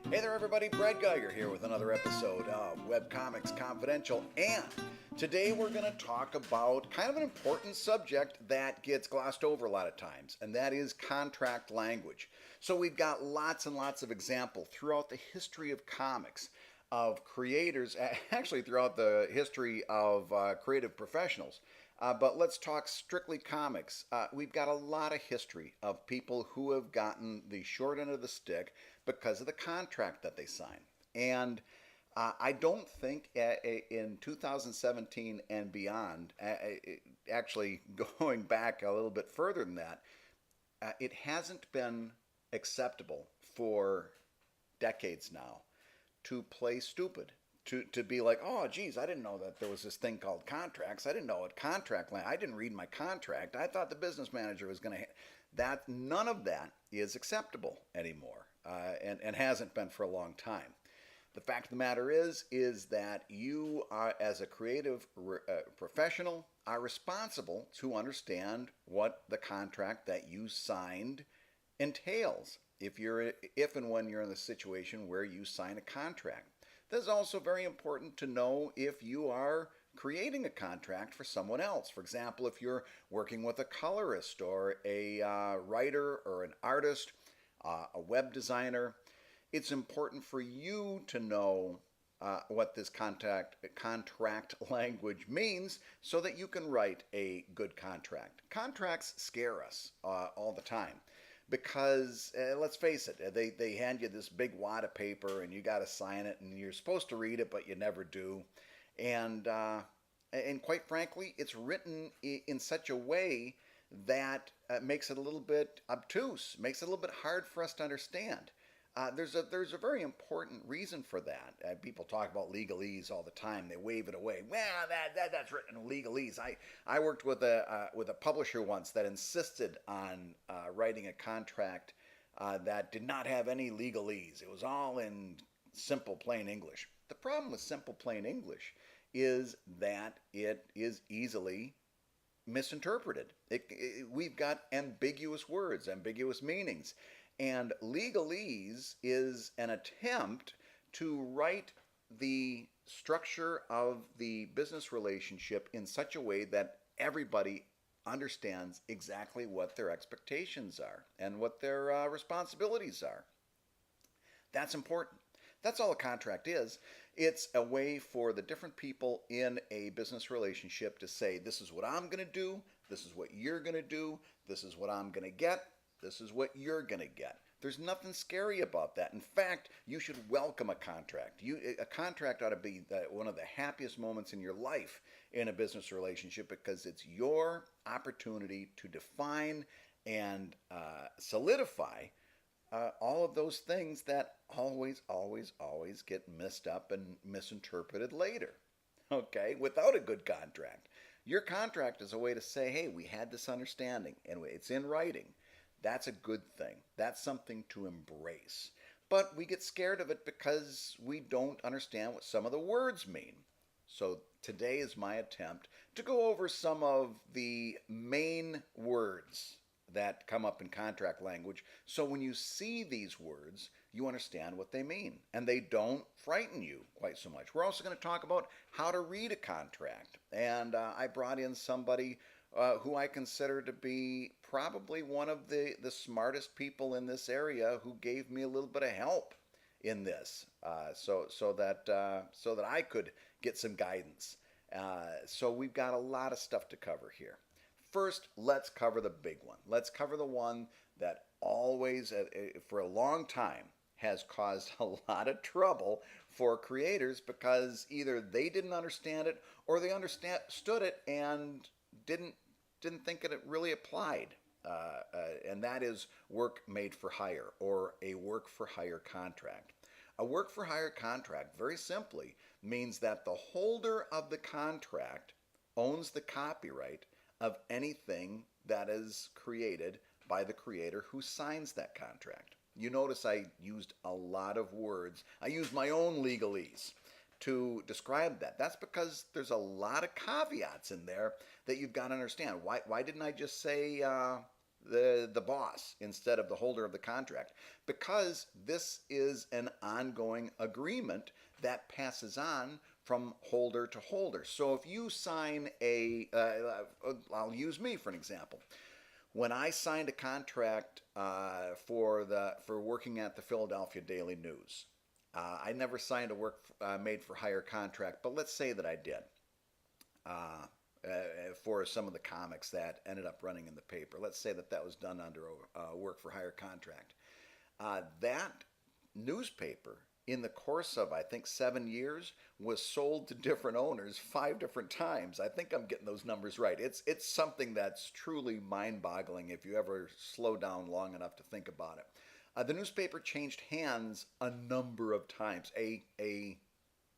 Hey there everybody, Brad Geiger here with another episode of Webcomics Confidential, and today we're going to talk about kind of an important subject that gets glossed over a lot of times, and that is contract language. So we've got lots and lots of examples throughout the history of comics of creators, actually throughout the history of creative professionals. But let's talk strictly comics. We've got a lot of history of people who have gotten the short end of the stick because of the contract that they sign. And I don't think in 2017 and beyond, actually going back a little bit further than that, it hasn't been acceptable for decades now to play stupid. To be like, oh, geez, I didn't know that there was this thing called contracts. I didn't know what contract land. I didn't read my contract. I thought the business manager was going to. That none of that is acceptable anymore, and hasn't been for a long time. The fact of the matter is that you are, as a creative professional, are responsible to understand what the contract that you signed entails. If and when you're in the situation where you sign a contract. This is also very important to know if you are creating a contract for someone else. For example, if you're working with a colorist or a writer or an artist, a web designer, it's important for you to know what this contract language means so that you can write a good contract. Contracts scare us all the time. Because let's face it, they hand you this big wad of paper and you got to sign it, and you're supposed to read it, but you never do. And quite frankly, it's written in such a way that makes it a little bit obtuse, makes it a little bit hard for us to understand. There's a very important reason for that. People talk about legalese all the time. They wave it away. Well, that's written in legalese. I worked with a publisher once that insisted on writing a contract that did not have any legalese. It was all in simple plain English. The problem with simple plain English is that it is easily misinterpreted. We've got ambiguous words, ambiguous meanings. And legalese is an attempt to write the structure of the business relationship in such a way that everybody understands exactly what their expectations are and what their responsibilities are. That's important. That's all a contract is. It's a way for the different people in a business relationship to say, this is what I'm going to do, this is what you're going to do, this is what I'm going to get, this is what you're going to get. There's nothing scary about that. In fact, you should welcome a contract. A contract ought to be one of the happiest moments in your life in a business relationship because it's your opportunity to define and solidify all of those things that always, always, always get messed up and misinterpreted later. Okay, without a good contract. Your contract is a way to say, hey, we had this understanding and it's in writing. That's a good thing. That's something to embrace. But we get scared of it because we don't understand what some of the words mean. So today is my attempt to go over some of the main words that come up in contract language. So when you see these words, you understand what they mean. And they don't frighten you quite so much. We're also going to talk about how to read a contract. And I brought in somebody who I consider to be probably one of the smartest people in this area who gave me a little bit of help in this so that I could get some guidance. So we've got a lot of stuff to cover here. First, let's cover the big one. Let's cover the one that always, for a long time, has caused a lot of trouble for creators because either they didn't understand it or they understood it and didn't think it really applied. And that is work made for hire or a work for hire contract. A work for hire contract, very simply, means that the holder of the contract owns the copyright of anything that is created by the creator who signs that contract. You notice I used a lot of words. I used my own legalese to describe that. That's because there's a lot of caveats in there that you've got to understand. Why didn't I just say the boss instead of the holder of the contract, because this is an ongoing agreement that passes on from holder to holder. So if you sign I'll use me for an example. When I signed a contract for working at the Philadelphia Daily News, I never signed a work made for hire contract, but let's say that I did. For some of the comics that ended up running in the paper. Let's say that was done under a work for hire contract. That newspaper, in the course of, I think, 7 years, was sold to different owners 5 different times. I think I'm getting those numbers right. It's something that's truly mind-boggling if you ever slow down long enough to think about it. The newspaper changed hands a number of times, a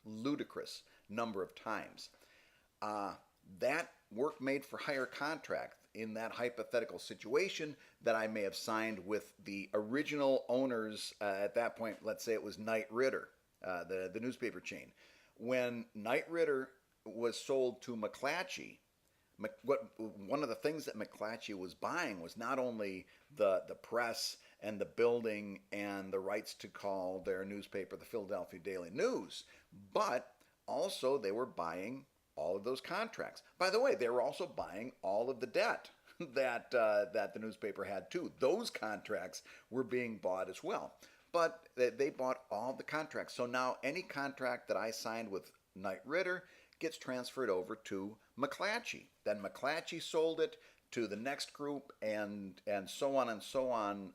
ludicrous number of times. That work made for hire contract in that hypothetical situation that I may have signed with the original owners at that point, let's say it was Knight Ridder, the newspaper chain. When Knight Ridder was sold to McClatchy, one of the things that McClatchy was buying was not only the press and the building and the rights to call their newspaper the Philadelphia Daily News, but also they were buying all of those contracts. By the way, they were also buying all of the debt that the newspaper had too. Those contracts were being bought as well. But they bought all the contracts. So now any contract that I signed with Knight Ridder gets transferred over to McClatchy. Then McClatchy sold it to the next group, and so on and so on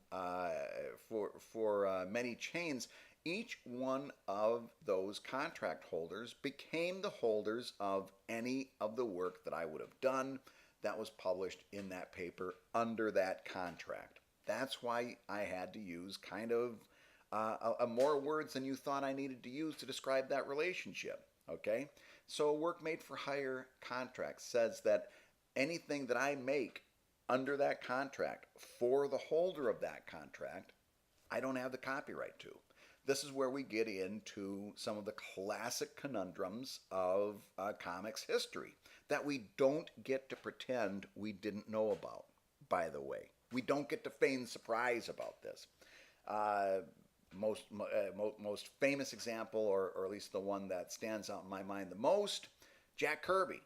for many chains. Each one of those contract holders became the holders of any of the work that I would have done that was published in that paper under that contract. That's why I had to use kind of more words than you thought I needed to use to describe that relationship. Okay? So a work made for hire contract says that anything that I make under that contract for the holder of that contract, I don't have the copyright to. This is where we get into some of the classic conundrums of comics history that we don't get to pretend we didn't know about, by the way. We don't get to feign surprise about this. Most famous example, or at least the one that stands out in my mind the most, Jack Kirby.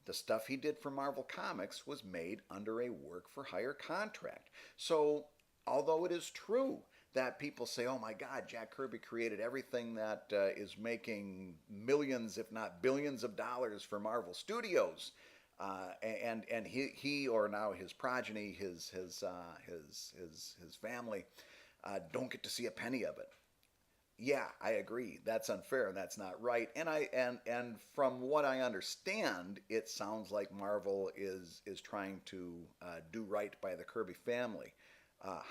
The stuff he did for Marvel Comics was made under a work for hire contract. So, although it is true that people say, oh my God, Jack Kirby created everything that is making millions, if not billions of dollars for Marvel Studios. And he or now his progeny, his family, don't get to see a penny of it. Yeah, I agree. That's unfair and that's not right. And from what I understand, it sounds like Marvel is trying to do right by the Kirby family.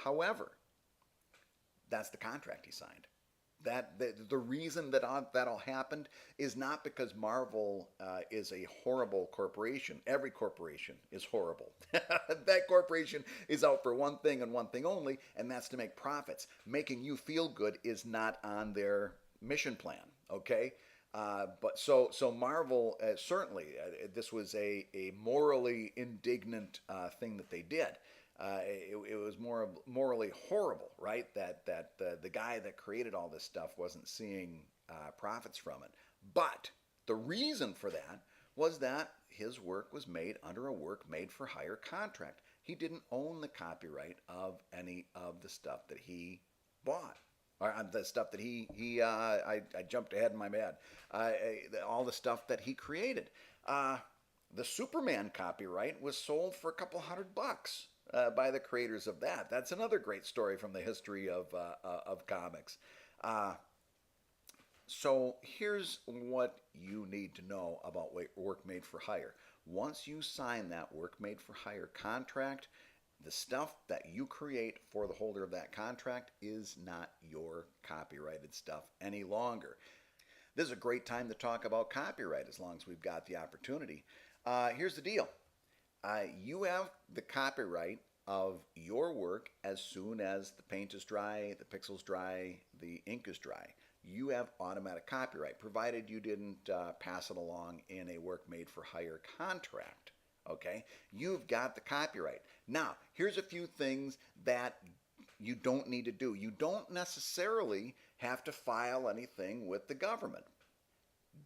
However, that's the contract he signed. The reason that all happened is not because Marvel is a horrible corporation. Every corporation is horrible. That corporation is out for one thing and one thing only, and that's to make profits. Making you feel good is not on their mission plan. Okay, but so Marvel certainly this was a morally indignant thing that they did. It was more morally horrible, right? That the guy that created all this stuff wasn't seeing profits from it. But the reason for that was that his work was made under a work made for hire contract. He didn't own the copyright of any of the stuff that he bought. Or the stuff that I jumped ahead in my head. All the stuff that he created. The Superman copyright was sold for a couple $100. By the creators of that. That's another great story from the history of comics. So here's what you need to know about work made for hire. Once you sign that work made for hire contract, the stuff that you create for the holder of that contract is not your copyrighted stuff any longer. This is a great time to talk about copyright as long as we've got the opportunity. Here's the deal. You have the copyright of your work as soon as the paint is dry, the pixel's dry, the ink is dry. You have automatic copyright, provided you didn't pass it along in a work made for hire contract. Okay? You've got the copyright. Now, here's a few things that you don't need to do. You don't necessarily have to file anything with the government.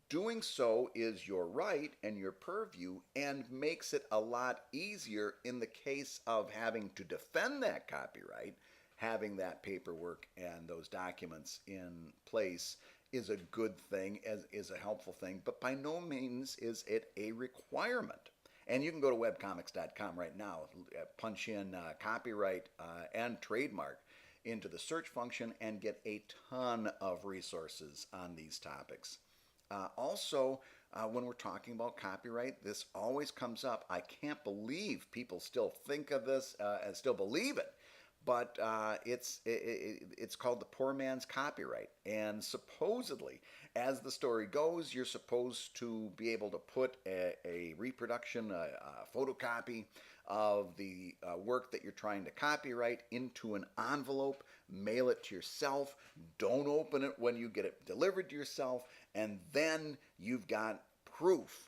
Doing so is your right and your purview and makes it a lot easier in the case of having to defend that copyright. Having that paperwork and those documents in place is a good thing, is a helpful thing, but by no means is it a requirement. And you can go to webcomics.com right now, punch in copyright and trademark into the search function and get a ton of resources on these topics. Also, when we're talking about copyright, this always comes up. I can't believe people still think of this and still believe it. But it's called the poor man's copyright. And supposedly, as the story goes, you're supposed to be able to put a reproduction, a photocopy of the work that you're trying to copyright into an envelope, mail it to yourself, don't open it when you get it delivered to yourself, and then you've got proof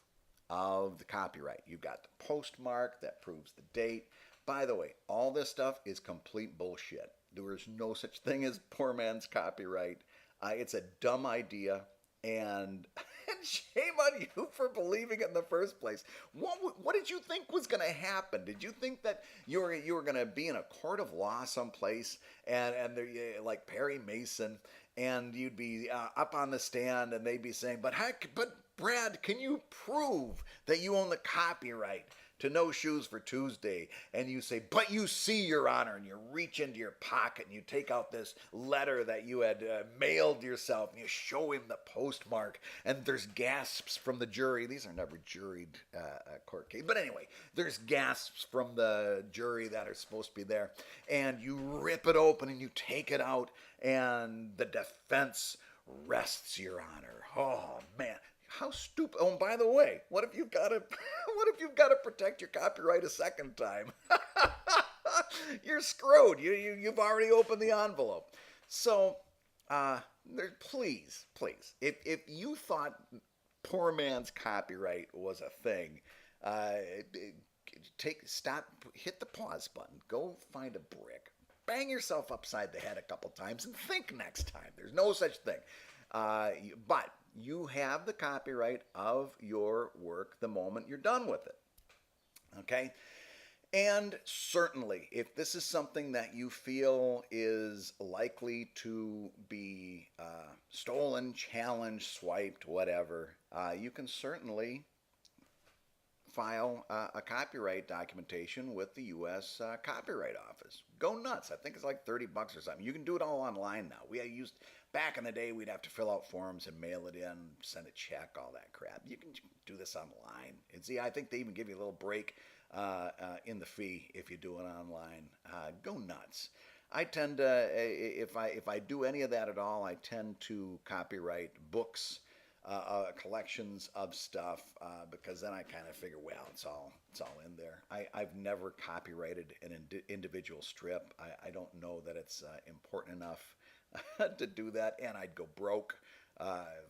of the copyright. You've got the postmark that proves the date. By the way, all this stuff is complete bullshit. There is no such thing as poor man's copyright. It's a dumb idea, and shame on you for believing it in the first place. What did you think was going to happen? Did you think that you were going to be in a court of law someplace, and like Perry Mason, and you'd be up on the stand, and they'd be saying, but Brad, can you prove that you own the copyright to No Shoes for Tuesday? And you say, but you see, Your Honor, and you reach into your pocket and you take out this letter that you had mailed yourself, and you show him the postmark, and there's gasps from the jury. These are never juried court cases, but anyway, there's gasps from the jury that are supposed to be there, and you rip it open and you take it out, and the defense rests, Your Honor. Oh man, how stupid! Oh, and by the way, what if you've got to protect your copyright a second time? You're screwed. You've already opened the envelope. So, please, if you thought poor man's copyright was a thing, hit the pause button. Go find a brick, bang yourself upside the head a couple times, and think next time. There's no such thing. But you have the copyright of your work the moment you're done with it. Okay? And certainly, if this is something that you feel is likely to be stolen, challenged, swiped, whatever, you can certainly file a copyright documentation with the U.S. Copyright Office. Go nuts. I think it's like $30 or something. You can do it all online now. Back in the day, we'd have to fill out forms and mail it in, send a check, all that crap. You can do this online. And see, I think they even give you a little break in the fee if you do it online. Go nuts. I tend to, if I do any of that at all, I tend to copyright books, collections of stuff, because then I kind of figure, well, it's all in there. I've never copyrighted an individual strip. I don't know that it's important enough to do that, and I'd go broke.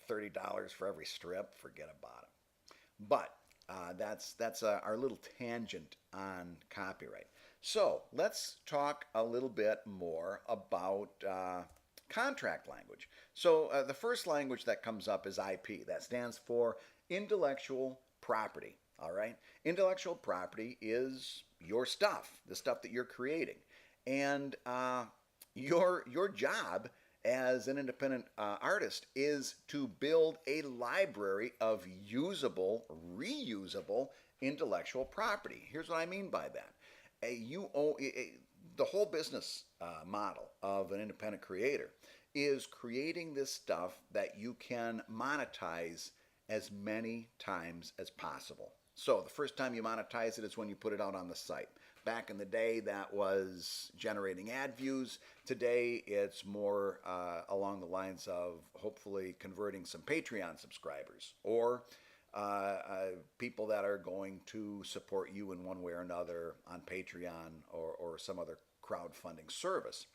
$30 for every strip, forget about it. But that's our little tangent on copyright. So let's talk a little bit more about contract language. So the first language that comes up is IP. That stands for intellectual property. All right, intellectual property is your stuff, the stuff that you're creating, and your job as an independent artist is to build a library of usable, reusable intellectual property. Here's what I mean by that. The whole business model of an independent creator is creating this stuff that you can monetize as many times as possible. So the first time you monetize it is when you put it out on the site. Back in the day, that was generating ad views. Today, it's more along the lines of hopefully converting some Patreon subscribers or people that are going to support you in one way or another on Patreon or some other crowdfunding service.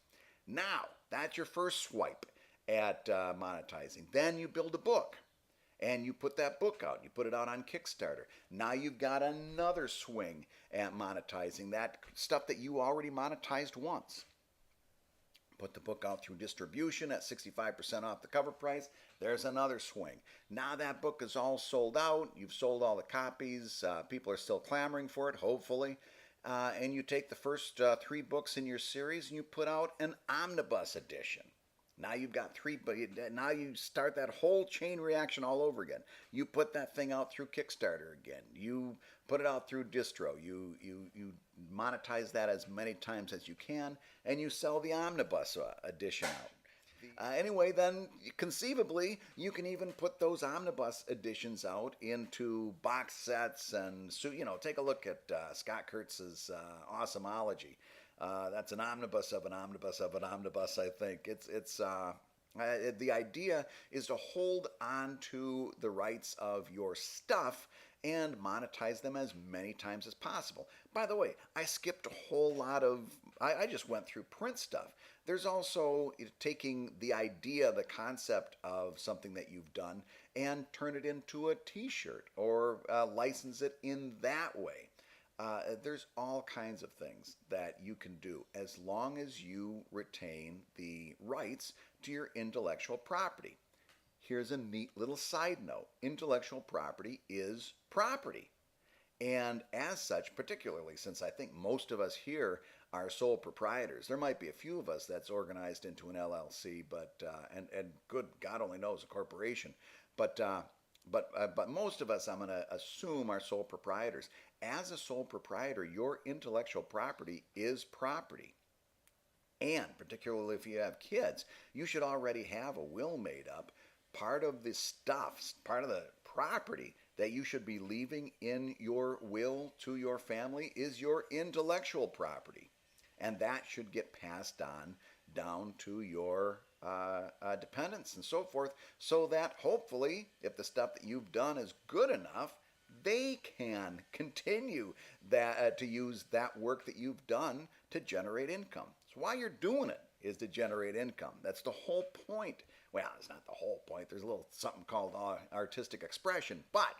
Now, that's your first swipe at monetizing. Then you build a book. and you put that book out. You put it out on Kickstarter. Now you've got another swing at monetizing that stuff that you already monetized once. Put the book out through distribution at 65% off the cover price. There's another swing. Now that book is all sold out. You've sold all the copies. People are still clamoring for it, hopefully. And you take the first 3 books in your series and you put out an omnibus edition. Now you've got 3, but now you start that whole chain reaction all over again. You put that thing out through Kickstarter again. You put it out through distro. You monetize that as many times as you can, and you sell the omnibus edition out. Anyway, then conceivably you can even put those omnibus editions out into box sets, and so take a look at Scott Kurtz's Awesomeology. That's an omnibus of an omnibus of an omnibus. I think the idea is to hold on to the rights of your stuff and monetize them as many times as possible. By the way, I skipped a whole lot of, I just went through print stuff. There's also taking the idea, the concept of something that you've done and turn it into a t-shirt or license it in that way. There's all kinds of things that you can do as long as you retain the rights to your intellectual property. Here's a neat little side note. Intellectual property is property. And as such, particularly since I think most of us here are sole proprietors, there might be a few of us that's organized into an LLC, but and good God only knows, a corporation. But most of us, I'm going to assume, are sole proprietors. As a sole proprietor, your intellectual property is property. And particularly if you have kids, you should already have a will made up. Part of the stuff, part of the property that you should be leaving in your will to your family is your intellectual property. And that should get passed on down to your dependents and so forth, so that hopefully, if the stuff that you've done is good enough, they can continue to use that work that you've done to generate income. So why you're doing it is to generate income. That's the whole point. Well, it's not the whole point. There's a little something called artistic expression, but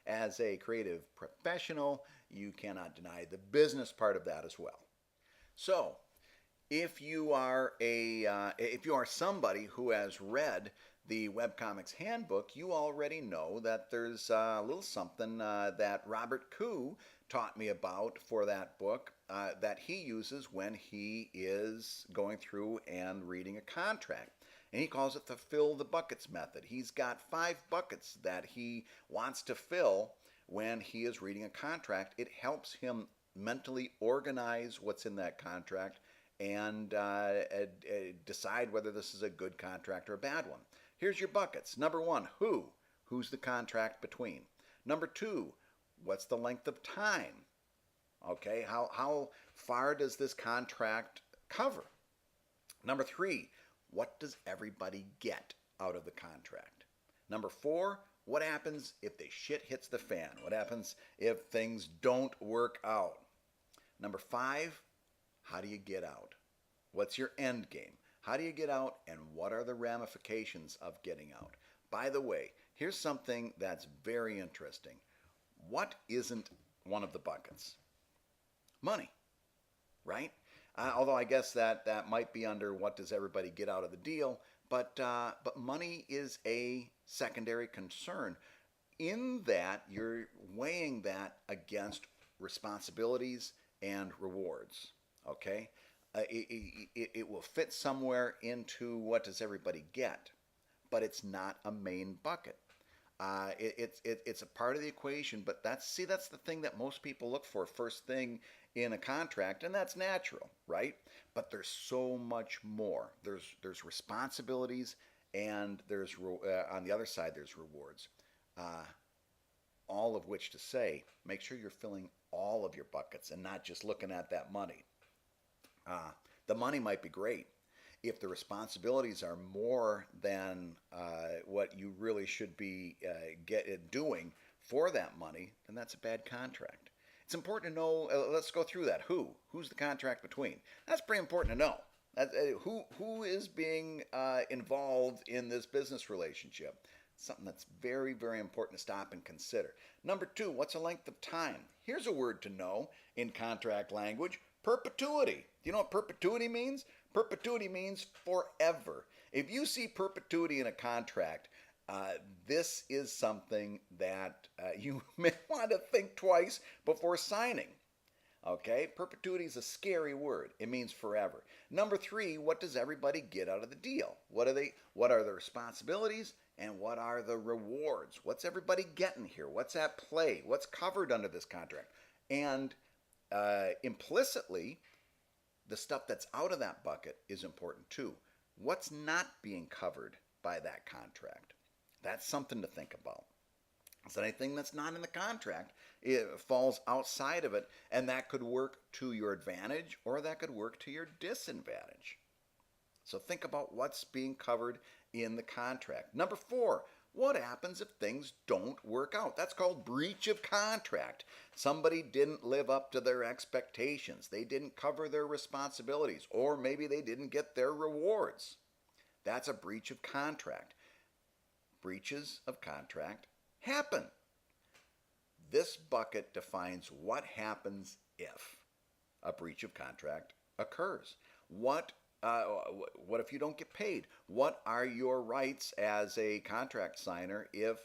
as a creative professional, you cannot deny the business part of that as well. So, if you are somebody who has read the Webcomics Handbook, you already know that there's a little something that Robert Koo taught me about for that book that he uses when he is going through and reading a contract. And he calls it the fill the buckets method. He's got 5 buckets that he wants to fill when he is reading a contract. It helps him mentally organize what's in that contract and decide whether this is a good contract or a bad one. Here's your buckets. Number 1, who? Who's the contract between? Number 2, what's the length of time? Okay, how far does this contract cover? Number 3, what does everybody get out of the contract? Number 4, what happens if the shit hits the fan? What happens if things don't work out? Number 5, how do you get out? What's your end game? How do you get out, and what are the ramifications of getting out? By the way, here's something that's very interesting. What isn't one of the buckets? Money, right? Although I guess that might be under what does everybody get out of the deal, but money is a secondary concern in that you're weighing that against responsibilities and rewards, okay? It will fit somewhere into what does everybody get, but it's not a main bucket. It's a part of the equation, but that's the thing that most people look for first thing in a contract, and that's natural, right? But there's so much more. There's responsibilities, and there's on the other side there's rewards. All of which to say, make sure you're filling all of your buckets and not just looking at that money. The money might be great. If the responsibilities are more than what you really should be doing for that money, then that's a bad contract. It's important to know, let's go through that. Who's the contract between? That's pretty important to know. Who is being involved in this business relationship? Something that's very, very important to stop and consider. Number 2, what's the length of time? Here's a word to know in contract language: perpetuity. Do you know what perpetuity means? Perpetuity means forever. If you see perpetuity in a contract, this is something that you may want to think twice before signing. Okay, perpetuity is a scary word. It means forever. Number 3, what does everybody get out of the deal? What are the responsibilities and what are the rewards? What's everybody getting here? What's at play? What's covered under this contract? And implicitly, the stuff that's out of that bucket is important too. What's not being covered by that contract? That's something to think about. So anything that's not in the contract, it falls outside of it, and that could work to your advantage or that could work to your disadvantage. So think about what's being covered in the contract. Number 4, what happens if things don't work out? That's called breach of contract. Somebody didn't live up to their expectations. They didn't cover their responsibilities, or maybe they didn't get their rewards. That's a breach of contract. Breaches of contract happen. This bucket defines what happens if a breach of contract occurs. What if you don't get paid? What are your rights as a contract signer if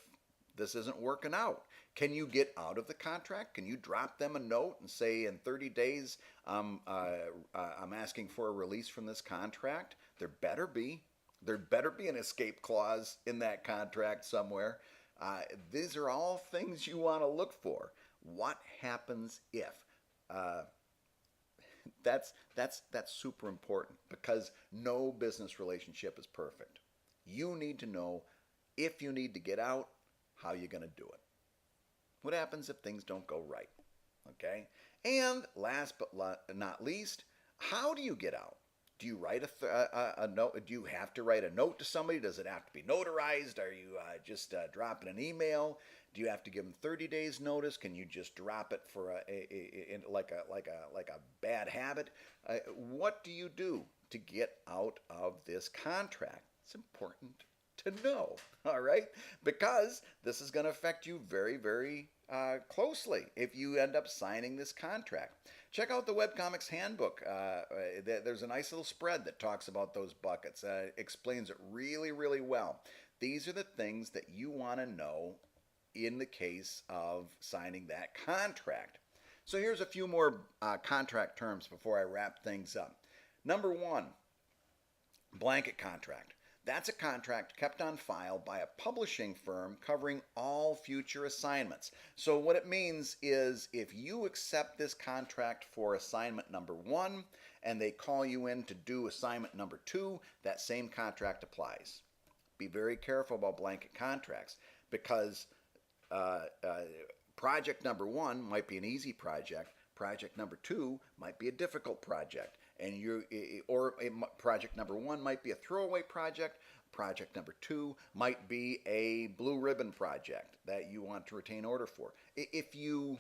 this isn't working out? Can you get out of the contract? Can you drop them a note and say, in 30 days, I'm asking for a release from this contract? There better be an escape clause in that contract somewhere. These are all things you want to look for. What happens if? That's super important, because no business relationship is perfect. You need to know, if you need to get out, how you're going to do it. What happens if things don't go right? Okay? And last but not least, how do you get out? Do you write a note? Do you have to write a note to somebody? Does it have to be notarized? Are you just dropping an email? Do you have to give them 30 days notice? Can you just drop it for like a bad habit? What do you do to get out of this contract? It's important to know, all right? Because this is going to affect you very, very closely if you end up signing this contract. Check out the Webcomics Handbook. There's a nice little spread that talks about those buckets. Explains it really, really well. These are the things that you want to know in the case of signing that contract. So here's a few more contract terms before I wrap things up. Number 1, blanket contract. That's a contract kept on file by a publishing firm covering all future assignments. So what it means is, if you accept this contract for assignment number 1 and they call you in to do assignment number 2, that same contract applies. Be very careful about blanket contracts, because project number 1 might be an easy project. Project number 2 might be a difficult project. Project number 1 might be a throwaway project. Project number 2 might be a blue ribbon project that you want to retain order for. If you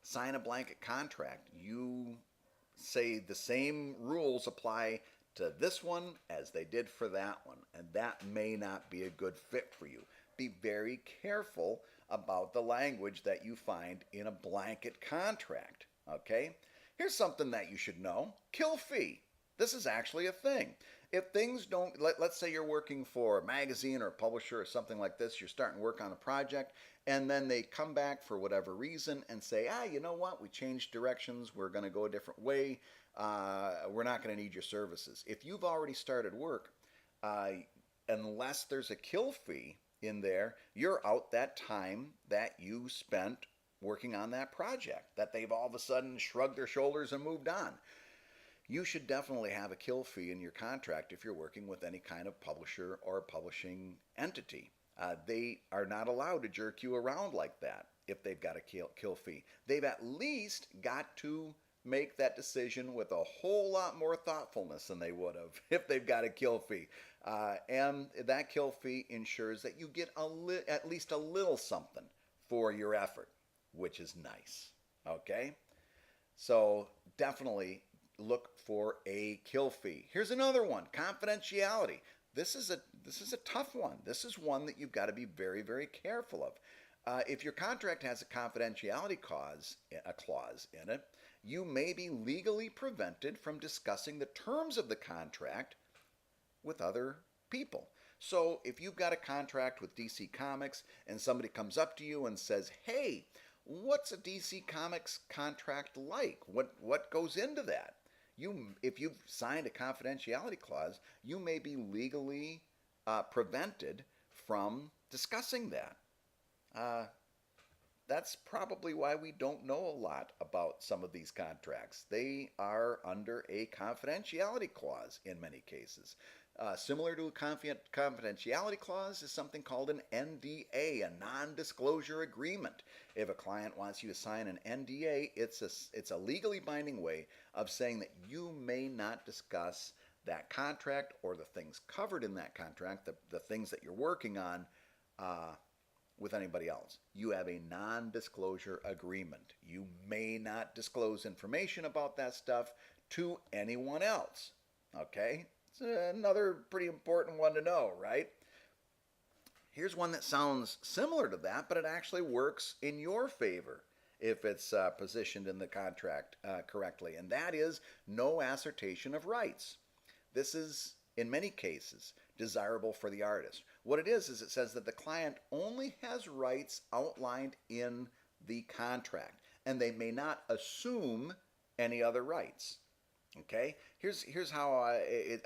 sign a blanket contract, you say the same rules apply to this one as they did for that one, and that may not be a good fit for you. Be very careful about the language that you find in a blanket contract, okay? Here's something that you should know. Kill fee. This is actually a thing. If things don't, let's say you're working for a magazine or a publisher or something like this, you're starting work on a project, and then they come back for whatever reason and say, you know what, we changed directions, we're going to go a different way, we're not going to need your services. If you've already started work, unless there's a kill fee in there, you're out that time that you spent working on that project, that they've all of a sudden shrugged their shoulders and moved on. You should definitely have a kill fee in your contract if you're working with any kind of publisher or publishing entity. They are not allowed to jerk you around like that if they've got a kill fee. They've at least got to make that decision with a whole lot more thoughtfulness than they would have if they've got a kill fee. And that kill fee ensures that you get at least a little something for your effort, which is nice. Okay? So definitely look for a kill fee. Here's another one, confidentiality. This is this is a tough one. This is one that you've got to be very, very careful of. If your contract has a confidentiality clause in it, you may be legally prevented from discussing the terms of the contract with other people. So if you've got a contract with DC Comics and somebody comes up to you and says, hey, what's a DC Comics contract like? What goes into that? If you've signed a confidentiality clause, you may be legally prevented from discussing that. That's probably why we don't know a lot about some of these contracts. They are under a confidentiality clause in many cases. Similar to a confidentiality clause is something called an NDA, a non-disclosure agreement. If a client wants you to sign an NDA, it's a legally binding way of saying that you may not discuss that contract or the things covered in that contract, the things that you're working on, with anybody else. You have a non-disclosure agreement. You may not disclose information about that stuff to anyone else. Okay? It's another pretty important one to know, right? Here's one that sounds similar to that, but it actually works in your favor if it's positioned in the contract correctly, and that is no assertion of rights. This is, in many cases, desirable for the artist. What it is it says that the client only has rights outlined in the contract, and they may not assume any other rights. Okay? Here's how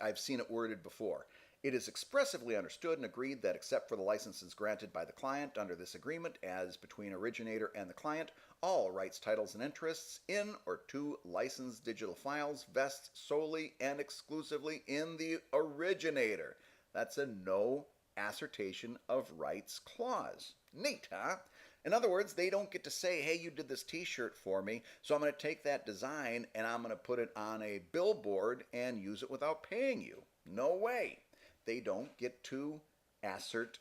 I've seen it worded before. It is expressively understood and agreed that except for the licenses granted by the client under this agreement as between originator and the client, all rights, titles, and interests in or to licensed digital files vest solely and exclusively in the originator. That's a no assertion of rights clause. Neat, huh? In other words, they don't get to say, hey, you did this t-shirt for me, so I'm going to take that design and I'm going to put it on a billboard and use it without paying you. No way. They don't get to assert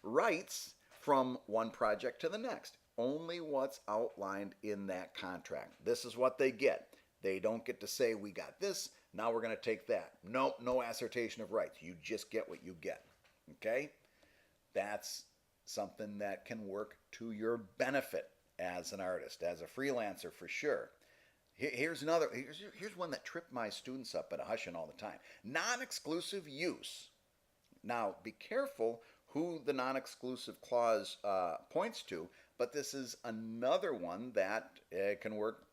rights from one project to the next. Only what's outlined in that contract. This is what they get. They don't get to say, we got this, now we're going to take that. Nope, no assertion of rights. You just get what you get. Okay? That's something that can work to your benefit as an artist, as a freelancer for sure. Here's one that tripped my students up at a Hushin all the time. Non-exclusive use. Now, be careful who the non-exclusive clause points to, but this is another one that can work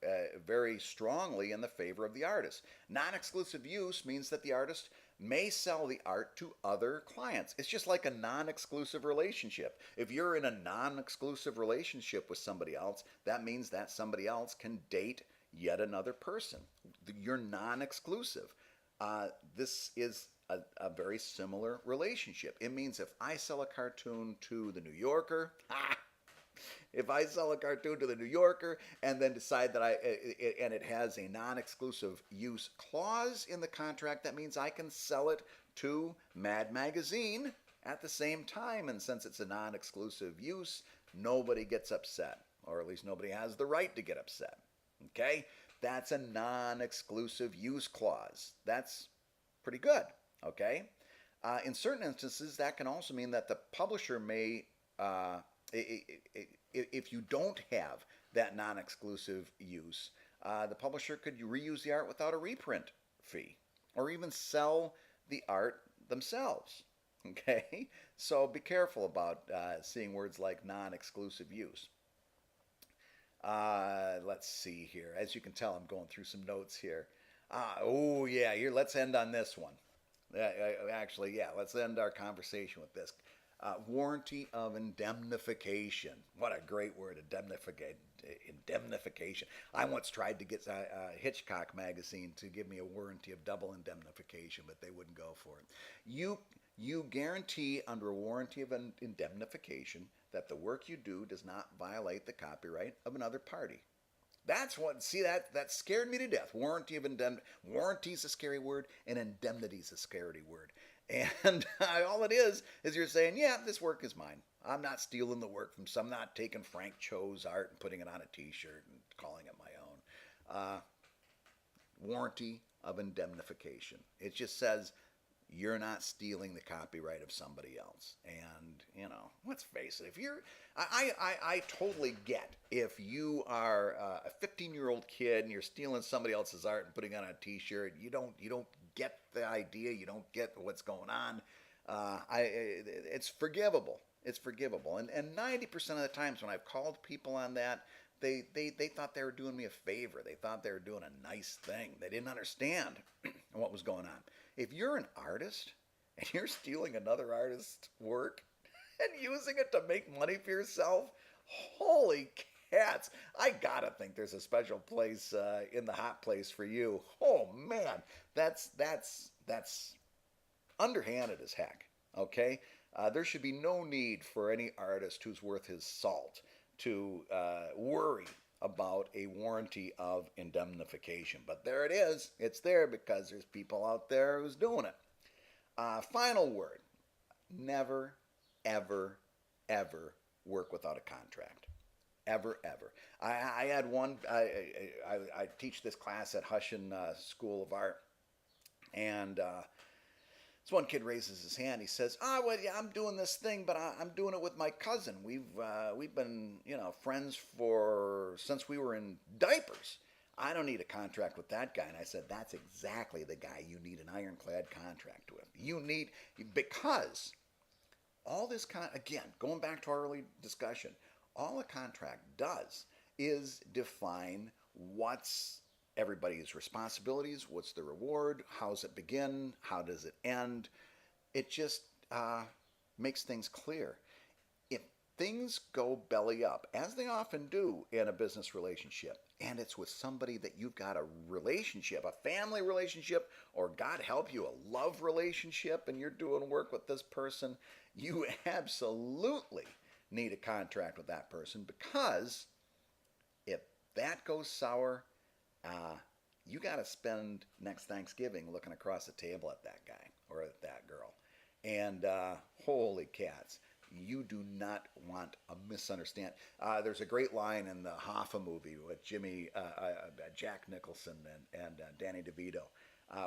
very strongly in the favor of the artist. Non-exclusive use means that the artist may sell the art to other clients. It's just like a non-exclusive relationship. If you're in a non-exclusive relationship with somebody else, that means that somebody else can date yet another person. You're non-exclusive. This is a very similar relationship. It means if I sell a cartoon to the New Yorker, if I sell a cartoon to the New Yorker and then decide that and it has a non-exclusive use clause in the contract, that means I can sell it to Mad Magazine at the same time. And since it's a non-exclusive use, nobody gets upset, or at least nobody has the right to get upset. Okay? That's a non-exclusive use clause. That's pretty good. Okay? In certain instances, that can also mean that the publisher may if you don't have that non-exclusive use, the publisher could reuse the art without a reprint fee, or even sell the art themselves. Okay? So be careful about seeing words like non-exclusive use. Let's see here. As you can tell, I'm going through some notes here. Here, let's end on this one. Let's end our conversation with this. Warranty of indemnification. What a great word, indemnification. I once tried to get Hitchcock magazine to give me a warranty of double indemnification, but they wouldn't go for it. You guarantee under a warranty of indemnification that the work you do does not violate the copyright of another party. That's what, see, that scared me to death. Warranty of warranty is a scary word, and indemnity is a scary word. And all it is you're saying, yeah, this work is mine. I'm not stealing the work from some, I'm not taking Frank Cho's art and putting it on a t-shirt and calling it my own. Warranty of indemnification. It just says you're not stealing the copyright of somebody else. And, you know, let's face it, if you're, I totally get if you are a 15-year-old kid and you're stealing somebody else's art and putting it on a t-shirt, you don't get the idea, you don't get what's going on. It's forgivable. It's forgivable. And 90% of the times when I've called people on that, they thought they were doing me a favor. They thought they were doing a nice thing. They didn't understand what was going on. If you're an artist and you're stealing another artist's work and using it to make money for yourself, holy cats. I gotta think there's a special place in the hot place for you. Oh man, that's underhanded as heck, okay? There should be no need for any artist who's worth his salt to worry about a warranty of indemnification. But there it is. It's there because there's people out there who's doing it. Final word. Never, ever, ever work without a contract. Ever, ever. I had one, I teach this class at Hushin School of Art, and this one kid raises his hand. He says, well, yeah, I'm doing this thing, but I'm doing it with my cousin. We've been, friends since we were in diapers. I don't need a contract with that guy. And I said, that's exactly the guy you need an ironclad contract with. Because all this, again, going back to our early discussion, all a contract does is define what's everybody's responsibilities, what's the reward, how's it begin, how does it end. It just makes things clear. If things go belly up, as they often do in a business relationship, and it's with somebody that you've got a relationship, a family relationship, or God help you, a love relationship, and you're doing work with this person, you absolutely need a contract with that person, because if that goes sour, you got to spend next Thanksgiving looking across the table at that guy or at that girl. And holy cats, you do not want a misunderstand. There's a great line in the Hoffa movie with Jack Nicholson and Danny DeVito,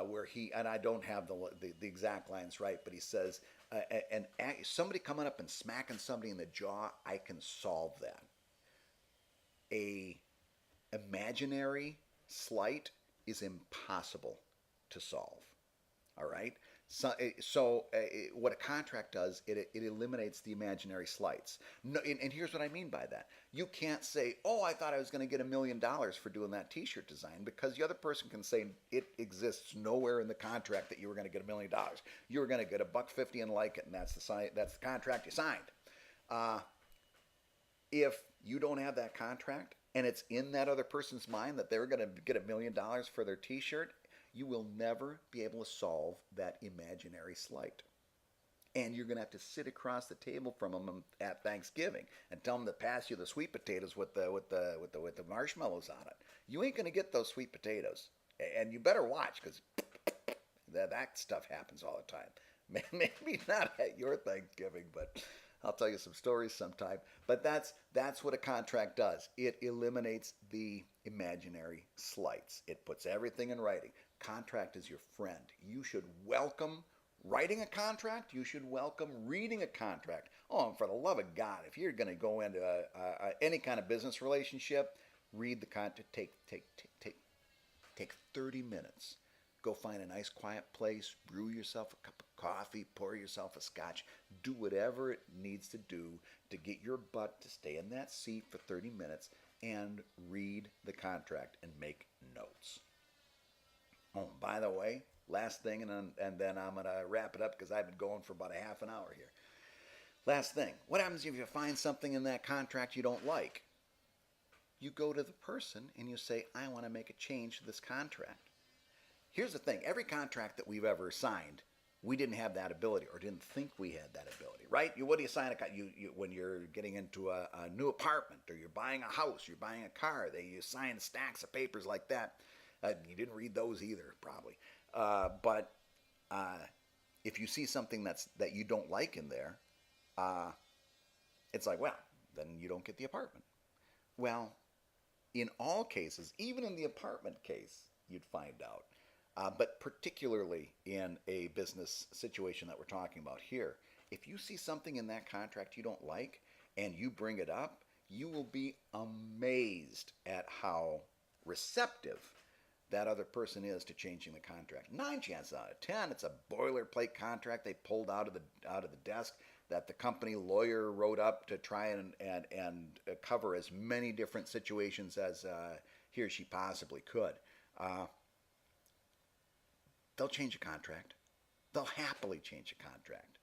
where he, and I don't have the exact lines right, but he says, somebody coming up and smacking somebody in the jaw, I can solve that. A imaginary slight is impossible to solve. All right? So what a contract does, it eliminates the imaginary slights. No, and here's what I mean by that. You can't say, oh, I thought I was going to get $1 million for doing that t-shirt design, because the other person can say it exists nowhere in the contract that you were going to get $1 million. You were going to get $1.50 and like it, and that's the contract you signed. If you don't have that contract, and it's in that other person's mind that they're going to get $1 million for their t-shirt, you will never be able to solve that imaginary slight. And you're going to have to sit across the table from them at Thanksgiving and tell them to pass you the sweet potatoes with the marshmallows on it. You ain't going to get those sweet potatoes, and you better watch, because that stuff happens all the time. Maybe not at your Thanksgiving, but I'll tell you some stories sometime. But that's what a contract does. It eliminates the imaginary slights. It puts everything in writing. Contract is your friend. You should welcome writing a contract. You should welcome reading a contract. Oh, and for the love of God, if you're going to go into any kind of business relationship, read the contract. Take 30 minutes. Go find a nice quiet place, brew yourself a cup of coffee, pour yourself a scotch, do whatever it needs to do to get your butt to stay in that seat for 30 minutes and read the contract and make notes. Oh, by the way, last thing, and then I'm going to wrap it up because I've been going for about a half an hour here. Last thing, what happens if you find something in that contract you don't like? You go to the person and you say, I want to make a change to this contract. Here's the thing. Every contract that we've ever signed, we didn't have that ability, or didn't think we had that ability, right? What do you sign when you're getting into a new apartment, or you're buying a house, you're buying a car, you sign stacks of papers like that. You didn't read those either, probably. But if you see something that you don't like in there, it's like, well, then you don't get the apartment. Well, in all cases, even in the apartment case, you'd find out, but particularly in a business situation that we're talking about here. If you see something in that contract you don't like and you bring it up, you will be amazed at how receptive that other person is to changing the contract. 9 chances out of 10, it's a boilerplate contract they pulled out of the desk that the company lawyer wrote up to try and cover as many different situations as he or she possibly could. They'll change a contract. They'll happily change a contract.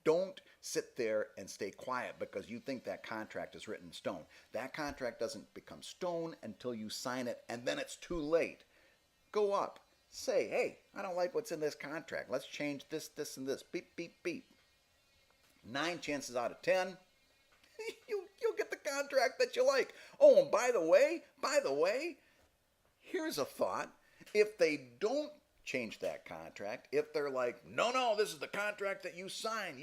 Don't sit there and stay quiet because you think that contract is written in stone. That contract doesn't become stone until you sign it, and then it's too late. Go up. Say, hey, I don't like what's in this contract. Let's change this, this, and this. Beep, beep, beep. 9 chances out of 10, you'll get the contract that you like. Oh, and by the way, here's a thought. If they don't change that contract, if they're like, no, this is the contract that you sign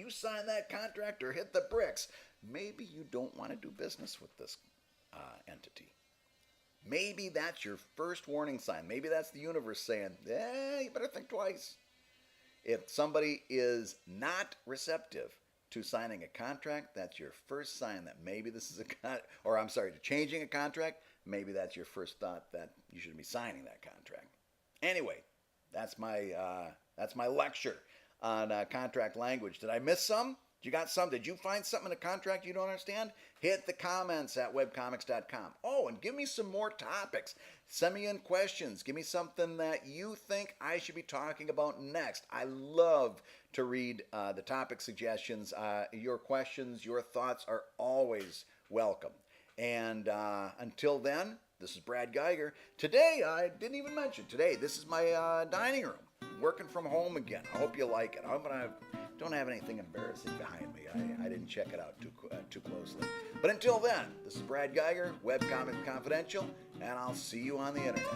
that contract or hit the bricks, maybe you don't want to do business with this entity. Maybe that's your first warning sign. Maybe that's the universe saying, you better think twice. If somebody is not receptive to signing a contract, that's your first sign that maybe this is to changing a contract, maybe that's your first thought that you shouldn't be signing that contract. Anyway, that's my lecture on contract language. Did I miss some? You got some? Did you find something in a contract you don't understand? Hit the comments at webcomics.com. Oh, and give me some more topics. Send me in questions. Give me something that you think I should be talking about next. I love to read the topic suggestions. Your questions, your thoughts are always welcome. And until then, this is Brad Geiger. Today, I didn't even mention, this is my dining room. Working from home again. I hope you like it. I don't have anything embarrassing behind me. I didn't check it out too closely. But until then, this is Brad Geiger, Webcomics Confidential, and I'll see you on the internet.